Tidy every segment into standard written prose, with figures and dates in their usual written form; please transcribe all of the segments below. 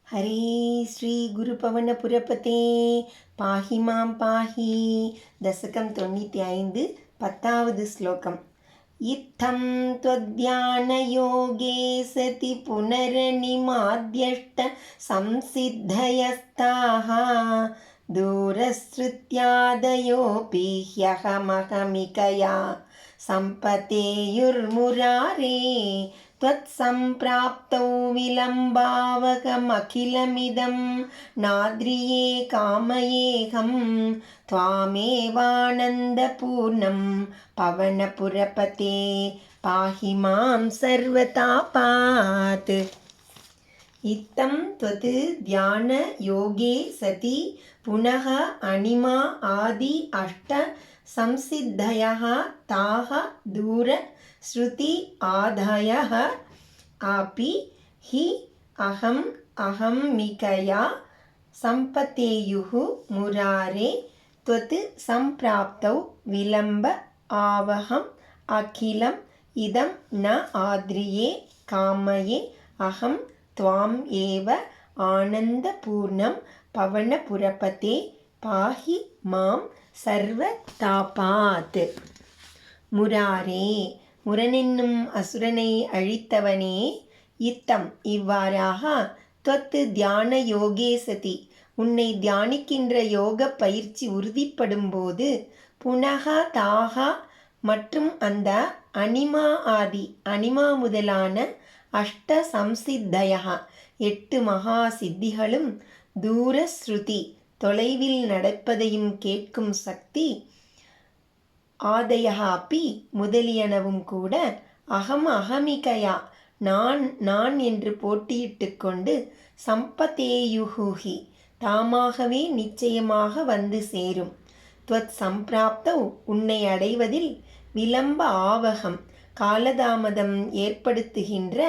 हरे श्री गुरुपवनपुरपते पाहि मां पाहि दशकं 95 10வது श्लोकम् इत्थं त्वद्ध्यानयोगे सति पुनरनिमाद्यष्ट संसिद्धयस्ताः दूरश्रुत्यादयोऽपि ह्यहमहमिकया सम्पतेयुर्मुरारे त्वत्सम्प्राप्तौ विलम्बावकमखिलमिदं नाद्रिये कामयेऽहं त्वामेवानन्दपूर्णं पवनपुरपते पाहि मां सर्वतापात्। इत्थं त्वत् ध्यान योगे सति पुनः अनिमा आदि अष्ट संसिद्धयः ताः दूर श्रुति आदयः अपि हि अहमिकया सम्पतेयुः मुरारे त्वत् सम्प्राप्तौ विलम्ब आवहम् अखिलम् इदं न आद्रिये कामये अहं त्वाम् एव आनन्दपूर्णं पवनपुरपते पाहि मां सर्वतापात्। முராரே, முரனென்னும் அசுரனை அழித்தவனே, இத்தம் இவ்வாறாக தொத்து தியான யோகே சதி உன்னை தியானிக்கின்ற யோக பயிற்சி உறுதிப்படும் போது புனக தாகா மற்றும் அந்த அனிமா ஆதி அனிமா முதலான அஷ்ட சம்சித்தயா 8 மகா சித்திகளும் தூர ஸ்ருதி தொலைவில் நடப்பதையும் கேட்கும் சக்தி ஆதயஹாப்பி முதலியனவும் கூட அகமிகயா நான் என்று போட்டியிட்டு கொண்டு சம்பதேயுஹி தாமாகவே நிச்சயமாக வந்து சேரும். துவத் சம்பிராப்தௌ உன்னை அடைவதில் விளம்ப ஆவகம் காலதாமதம் ஏற்படுத்துகின்ற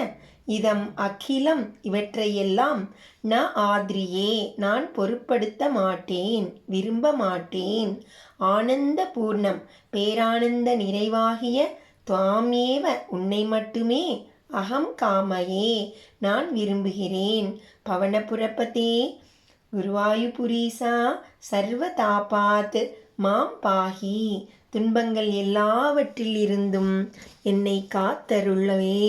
இதம் அகிலம் இவற்றையெல்லாம் ந ஆத்ரியே நான் பொருட்படுத்த மாட்டேன், விரும்ப மாட்டேன். ஆனந்த பூர்ணம் பேரானந்த நிறைவாகிய துவாமேவ உன்னை மட்டுமே அகம் காமயே நான் விரும்புகிறேன். பவனபுரபதே குருவாயுபுரீசா சர்வதாபாத் மாம் பாஹி துன்பங்கள் எல்லாவற்றில் இருந்தும் என்னை காத்தருளவே.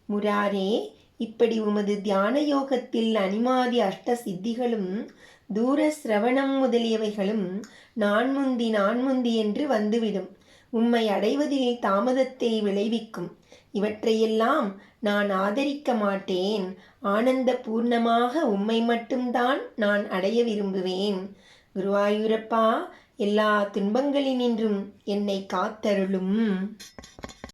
முராரே, இப்படி உமது தியான யோகத்தில் அனிமாதி அஷ்ட சித்திகளும் தூர சிரவணம் முதலியவைகளும் நான் முந்தி என்று வந்துவிடும். உம்மை அடைவதில் தாமதத்தை விளைவிக்கும். இவற்றையெல்லாம் நான் ஆதரிக்க மாட்டேன். ஆனந்த பூர்ணமாக உம்மை மட்டும்தான் நான் அடைய விரும்புவேன். குருவாயூரப்பா, எல்லா துன்பங்களினின்றும் என்னை காத்தருளும்.